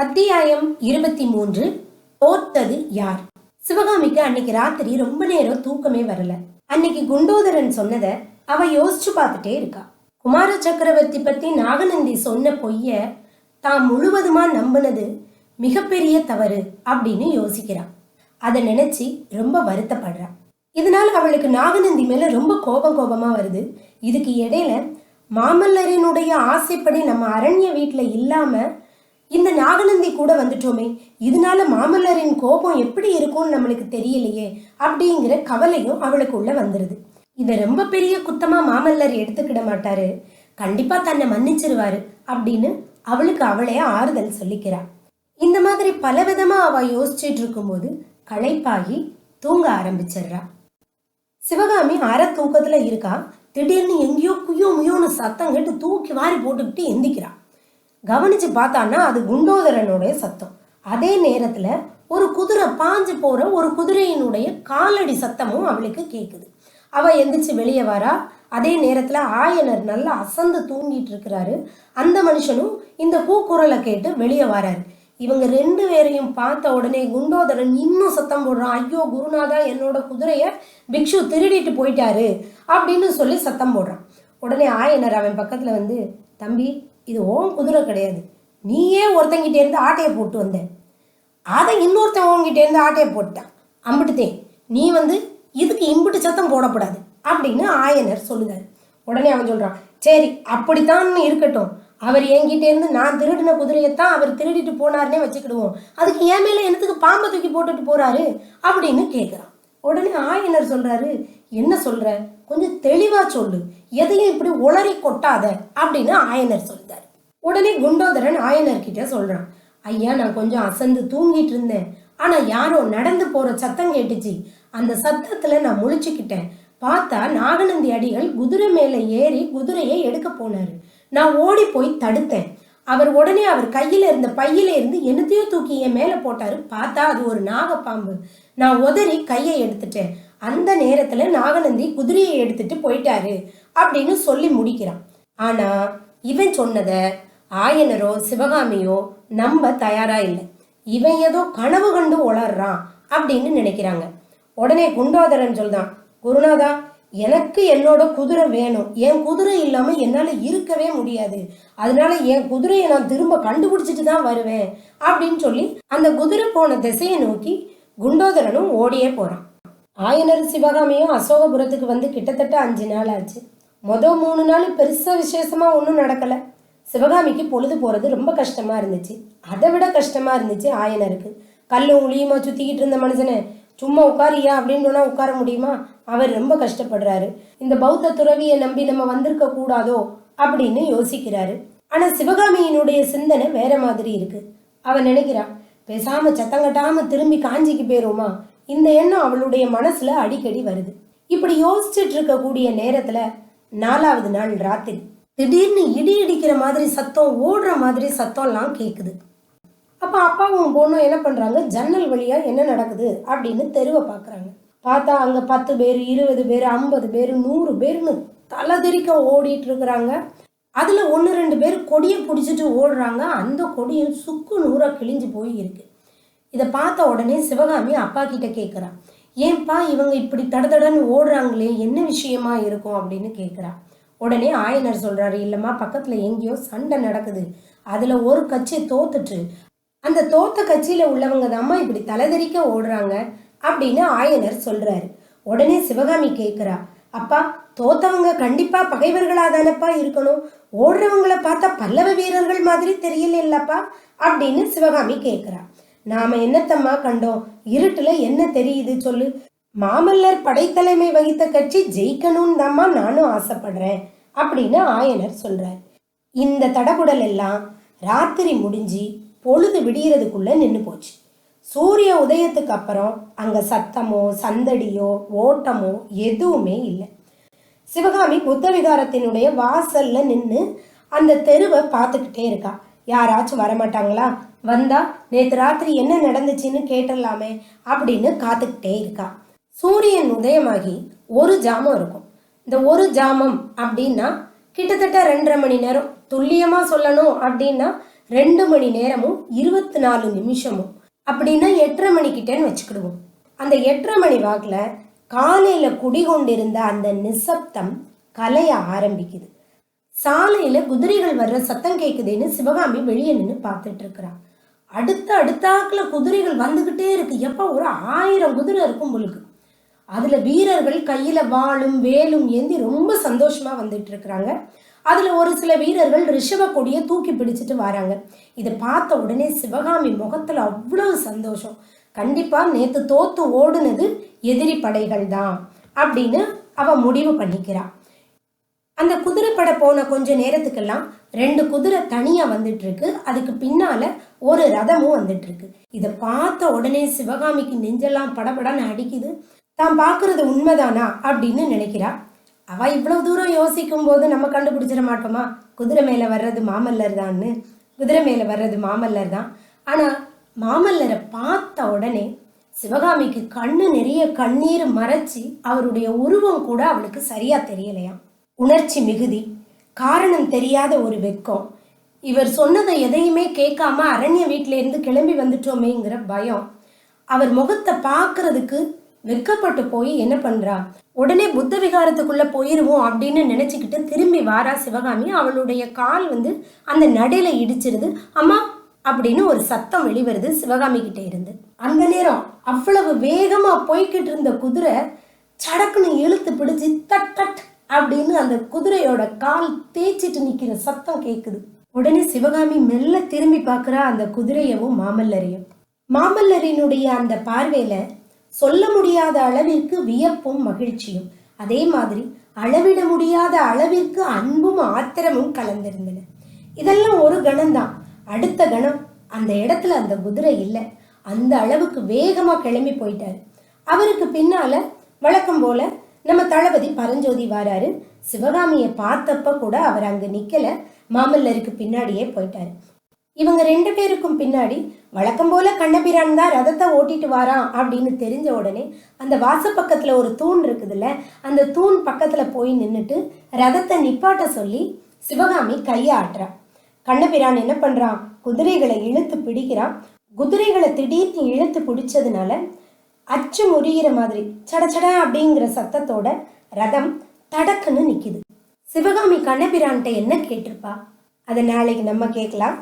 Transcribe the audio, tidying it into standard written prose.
அத்தியாயம் 23. தோற்றது யார்? சிவகாமிக்கு அன்னைக்கு ராத்திரி ரொம்ப நேரம் தூக்கமே வரல. அன்னைக்கு குண்டோதரன் சொன்னத அவ யோசிச்சு பார்த்துட்டே இருக்கா. குமார சக்கரவர்த்தி பத்தி நாகநந்தி சொன்ன பொய்ய தான் முழுவதுமா நம்பினது மிகப்பெரிய தவறு அப்படின்னு யோசிக்கிறான். அதை நினைச்சு ரொம்ப வருத்தப்படுறான். இதனால அவளுக்கு நாகநந்தி மேல ரொம்ப கோபமா வருது. இதுக்கு இடையில மாமல்லரினுடைய ஆசைப்படி நம்ம அரண்ய வீட்டுல இல்லாம இந்த நாகநந்தி கூட வந்துட்டோமே, இதனால மாமல்லரின் கோபம் எப்படி இருக்கும்னு நம்மளுக்கு தெரியலையே அப்படிங்கிற கவலையும் அவளுக்குள்ள வந்துருது. இதை ரொம்ப பெரிய குத்தமா மாமல்லர் எடுத்துக்கிட மாட்டாரு, கண்டிப்பா தன்னை மன்னிச்சிருவாரு அப்படின்னு அவளுக்கு அவளே ஆறுதல் சொல்லிக்கிறாள். இந்த மாதிரி பலவிதமா அவ யோசிச்சுட்டு இருக்கும்போது களைப்பாகி தூங்க ஆரம்பிச்சிடுறா. சிவகாமி அரை தூக்கத்துல இருக்கா. திடீர்னு எங்கேயோ குயோ முயோன்னு சத்தம் கேட்டு தூக்கி வாரி போட்டுக்கிட்டு எந்திக்கிறா. கவனிச்சு பார்த்தான்னா அது குண்டோதரனுடைய சத்தம். அதே நேரத்துல ஒரு குதிரை பாஞ்சு போற ஒரு குதிரையினுடைய காலடி சத்தமும் அவளுக்கு கேக்குது. அவ எந்திரிச்சு வெளியே வரா. அதே நேரத்துல ஆயனர் நல்லா அசந்து தூங்கிட்டு இருக்கிறாரு. அந்த மனுஷனும் இந்த கூக்குரலை கேட்டு வெளியே வராரு. இவங்க ரெண்டு பேரையும் பார்த்த உடனே குண்டோதரன் இன்னும் சத்தம் போடுறான். ஐயோ குருநாதா, என்னோட குதிரைய பிக்ஷு திருடிட்டு போயிட்டாரு அப்படின்னு சொல்லி சத்தம் போடுறான். உடனே ஆயனர் அவன் பக்கத்துல வந்து, தம்பி, இது ஓன் குதிரை கிடையாது, நீயே ஒருத்தங்கிட்டே இருந்து ஆட்டையை போட்டு வந்த, அதை இன்னொருத்தன் உங்ககிட்ட இருந்து ஆட்டையை போட்டான், அம்பிட்டுத்தேன், நீ வந்து இதுக்கு இம்பிட்டு சத்தம் போடக்கூடாது அப்படின்னு ஆயனர் சொல்லுதாரு. உடனே அவன் சொல்றான், சரி அப்படித்தான் இருக்கட்டும், அவர் என்கிட்ட இருந்து நான் திருடின குதிரையத்தான் அவர் திருடிட்டு போனாருன்னே வச்சுக்கிடுவோம், அதுக்கு என் மேல என்னத்துக்கு பாம்பை தூக்கி போட்டுட்டு போறாரு அப்படின்னு கேட்கிறான். உடனே ஆயனர் சொல்றாரு, என்ன சொல்ற, கொஞ்சம் தெளிவா சொல்லு, எதையும் இப்படி உளறி கொட்டாத அப்படின்னு ஆயனர் சொல்றாரு. உடனே குண்டோதரன் ஆயனர் கிட்ட சொல்றான், ஐயா, நான் கொஞ்சம் அசந்து தூங்கிட்டு இருந்தேன், ஆனா யாரோ நடந்து போற சத்தம் கேட்டுச்சு, அந்த சத்தத்துல நான் முழிச்சுக்கிட்டேன், பார்த்தா நாகநந்தி அடிகள் குதிரை மேல ஏறி குதிரையை எடுக்க போனாரு, நான் ஓடி போய் தடுத்தேன், அவர் உடனே அவர் கையில இருந்த பையில இருந்து என்னத்தையோ தூக்கி என் மேல போட்டாரு, பார்த்தா அது ஒரு நாகப்பாம்பு, நான் உதறி கையை எடுத்துட்டேன், அந்த நேரத்துல நாகநந்தி குதிரையை எடுத்துட்டு போயிட்டாரு அப்படின்னு சொல்லி முடிக்கிறான். ஆனா இவன் சொன்னத ஆயனரோ சிவகாமியோ நம்ப தயாரா இல்லை. இவன் ஏதோ கனவு கண்டு உளறான் அப்படின்னு நினைக்கிறாங்க. உடனே குண்டோதரன் சொல்றான், குருநாதா, எனக்கு என்னோட குதிரை வேணும், என் குதிரை இல்லாம என்னால இருக்கவே முடியாது, அதனால என் குதிரையை நான் திரும்ப கண்டுபிடிச்சிட்டு தான் வருவேன் அப்படின்னு சொல்லி அந்த குதிரை போன திசையை நோக்கி குண்டோதரனும் ஓடியே போறான். ஆயனர் சிவகாமியும் அசோகபுரத்துக்கு வந்து கிட்டத்தட்ட 5 நாள் ஆச்சு. 3 நாள் பெருசா விசேஷமா ஒன்றும் நடக்கல. சிவகாமிக்கு பொழுது போறது ரொம்ப கஷ்டமா இருந்துச்சு. அதை விட கஷ்டமா இருந்துச்சு ஆயனருக்கு. கல்லும் உளியுமா சுத்திக்கிட்டு இருந்த மனுஷனை சும்மா உட்காரியா அப்படின்னு சொன்னா உட்கார முடியுமா? அவர் ரொம்ப கஷ்டப்படுறாரு. இந்த பௌத்த துறவியை நம்பி நம்ம வந்திருக்க கூடாதோ அப்படின்னு யோசிக்கிறாரு. ஆனா சிவகாமியினுடைய சிந்தனை வேற மாதிரி இருக்கு. அவன் நினைக்கிறா, பேசாம சத்தம் கட்டாம திரும்பி காஞ்சிக்கு போயிருமா, இந்த எண்ணம் அவளுடைய மனசுல அடிக்கடி வருது. இப்படி யோசிச்சுட்டு இருக்கக்கூடிய நேரத்துல 4வது நாள் ராத்திரி திடீர்னு இடி இடிக்கிற மாதிரி சத்தம், ஓடுற மாதிரி சத்தம்லாம் கேக்குது. அப்ப அப்பாவும் பொண்ணும் என்ன பண்றாங்க, ஜன்னல் வழியா என்ன நடக்குது அப்படின்னு தெருவை பாக்குறாங்க. பார்த்தா அங்க 10 பேர், 20 பேர், 50 பேர், 100 பேர்னு தலதெறிக்க ஓடிட்டு இருக்கிறாங்க. அதுல 1-2 பேர் கொடியை பிடிச்சிட்டு ஓடுறாங்க. அந்த கொடியும் சுக்கு நூறா கிழிஞ்சு போய் இருக்கு. இதை பார்த்த உடனே சிவகாமி அப்பா கிட்ட கேட்குறா, ஏன்பா இவங்க இப்படி தடதடன்னு ஓடுறாங்களே, என்ன விஷயமா இருக்கும் அப்படின்னு கேட்குறா. உடனே ஆயனர் சொல்றாரு, இல்லம்மா, பக்கத்துல எங்கேயோ சண்டை நடக்குது, அதுல ஒரு கட்சி தோத்துட்டு அந்த தோத்த கட்சியில உள்ளவங்க தாம்மா இப்படி தலைதெறிக்க ஓடுறாங்க அப்படின்னு ஆயனர் சொல்றாரு. உடனே சிவகாமி கேட்குறா, அப்பா, தோத்தவங்க கண்டிப்பா பகைவர்களா தானப்பா இருக்கணும், ஓடுறவங்களை பார்த்தா பல்லவ வீரர்கள் மாதிரி தெரியல இல்லப்பா அப்படின்னு சிவகாமி கேட்குறா. நாம என்னத்தம்மா கண்டோம், இருட்டுல என்ன தெரியுது சொல்லு, மாமல்லர் படைத்தலைமை வகித்த கட்சி ஜெயிக்கணும்னு தாம்மா நானும் ஆசைப்படுறேன் அப்படின்னு ஆயனர் சொல்றார். இந்த தடபுடல் எல்லாம் ராத்திரி முடிஞ்சு பொழுது விடியறதுக்குள்ள நின்று போச்சு. சூரிய உதயத்துக்கு அப்புறம் அங்க சத்தமோ சந்தடியோ ஓட்டமோ எதுவுமே இல்லை. சிவகாமி புத்த விகாரத்தினுடைய வாசல்ல நின்று அந்த தெருவை பார்த்துக்கிட்டே இருக்கா. யாராச்சும் வரமாட்டாங்களா, வந்தா நேற்று ராத்திரி என்ன நடந்துச்சுன்னு கேட்டலாமே அப்படின்னு காத்துக்கிட்டே இருக்கா. சூரியன் உதயமாகி 1 ஜாமம் இருக்கும். இந்த 1 ஜாமம் அப்படின்னா கிட்டத்தட்ட 2.5 மணி நேரம். துல்லியமா சொல்லணும் அப்படின்னா 2 மணி நேரமும் 24 நிமிஷமும் அப்படின்னா 8:30 மணிக்கிட்டேன்னு வச்சுக்கிடுவோம். அந்த 8:30 மணி வாக்குல காலையில குடிகொண்டிருந்த அந்த நிசப்தம் கலைய ஆரம்பிக்குது. சாலையில குதிரைகள் வர்ற சத்தம் கேக்குதுன்னு சிவகாமி வெளியே நின்று பார்த்துட்டு இருக்கிறான். அடுத்தாக்குல குதிரைகள் வந்துகிட்டே இருக்கு. எப்ப ஒரு 1000 குதிரை இருக்கும் பொழுது. அதுல வீரர்கள் கையில வாளும் வேலும் ஏந்தி ரொம்ப சந்தோஷமா வந்துட்டு இருக்கிறாங்க. அதுல ஒரு சில வீரர்கள் ரிஷப கொடியை தூக்கி பிடிச்சிட்டு வராங்க. இதை பார்த்த உடனே சிவகாமி முகத்துல அவ்வளவு சந்தோஷம். கண்டிப்பா நேத்து தோத்து ஓடுனது எதிரி படைகள் தான் அப்படின்னு அவ முடிவு பண்ணிக்கிறா. அந்த குதிரைப்படை போன கொஞ்ச நேரத்துக்கெல்லாம் 2 குதிரை தனியா வந்துட்டு இருக்கு. அதுக்கு பின்னால ஒரு ரதமும் வந்துட்டு இருக்கு. இதை பார்த்த உடனே சிவகாமிக்கு நெஞ்செல்லாம் படபடன்னு அடிக்குது. தான் பாக்குறது உண்மைதானா அப்படின்னு நினைக்கிறா. அவ இவ்வளவு தூரம் யோசிக்கும் போது நம்ம கண்டுபிடிச்சிட மாட்டோமா குதிரை மேல வர்றது மாமல்லர் தான்னு. குதிரை மேல வர்றது மாமல்லர் தான். ஆனா மாமல்லரை பார்த்த உடனே சிவகாமிக்கு கண்ணு நிறைய கண்ணீர் மறைச்சி அவருடைய உருவம் கூட அவளுக்கு சரியா தெரியலையா. உணர்ச்சி மிகுதி, காரணம் தெரியாத ஒரு வெக்கம், இவர் சொன்னதை எதையுமே கேட்காம அரண்ய வீட்டில இருந்து கிளம்பி வந்துட்டோமேங்கிற பயம். அவர் முகத்தை பார்க்கறதுக்கு வெக்கப்பட்டு போய் என்ன பண்றா, உடனே புத்த விகாரத்துக்குள்ள போயிருவோம் அப்படின்னு நினைச்சுக்கிட்டு திரும்பி வாரா சிவகாமி. அவளுடைய கால் அந்த நடையில இடிச்சிருது. அம்மா அப்படின்னு ஒரு சத்தம் வெளிவருது சிவகாமி கிட்ட இருந்து. அந்த நேரம் அவ்வளவு வேகமா போய்கிட்டு இருந்த குதிரை சடக்குன்னு இழுத்து பிடிச்சு தட் தட் அப்படின்னு அந்த குதிரையோட கால் தேய்ச்சிட்டு நிக்கிற சத்தம் கேக்குது. உடனே சிவகாமி மெல்ல திரும்பி பார்க்கறா அந்த குதிரையவும் மாமல்லரையும். மாமல்லரினுடைய அந்த பார்வையில சொல்ல முடியாத அளவிற்கு வியப்பும் மகிழ்ச்சியும், அதே மாதிரி அளவிட முடியாத அளவிற்கு அன்பும் ஆத்திரமும் கலந்திருந்தன. இதெல்லாம் ஒரு கணம்தான். அடுத்த கணம் அந்த இடத்துல அந்த குதிரை இல்லை. அந்த அளவுக்கு வேகமா கிளம்பி போயிட்டாரு. அவருக்கு பின்னால வழக்கம் போல நம்ம தளபதி பரஞ்சோதி வாராரு. சிவகாமியை பார்த்தப்ப கூட அவர் அங்க நிக்கல, மாமல்லருக்கு பின்னாடியே போயிட்டாரு. இவங்க 2 பேருக்கும் பின்னாடி வழக்கம் போல கண்ணபிரான் தான் ரதத்தை ஓட்டிட்டு வாரான் அப்படின்னு தெரிஞ்ச உடனே அந்த வாசப்பக்கத்துல ஒரு தூண் இருக்குதுல்ல, அந்த தூண் பக்கத்துல போய் நின்றுட்டு ரதத்தை நிப்பாட்ட சொல்லி சிவகாமி கையை ஆட்டுறா. கண்ணபிரான் என்ன பண்றான், குதிரைகளை இழுத்து பிடிக்கிறான். குதிரைகளை திடீர்னு இழுத்து பிடிச்சதுனால அச்சு முறிகிற மாதிரி சடச்சட அப்படிங்கிற சத்தத்தோட ரதம் தடக்குன்னு நிக்குது. சிவகாமி கண்ணபிரான்ட்ட என்ன கேட்டிருப்பா, அதை நாளைக்கு நம்ம கேட்கலாம்.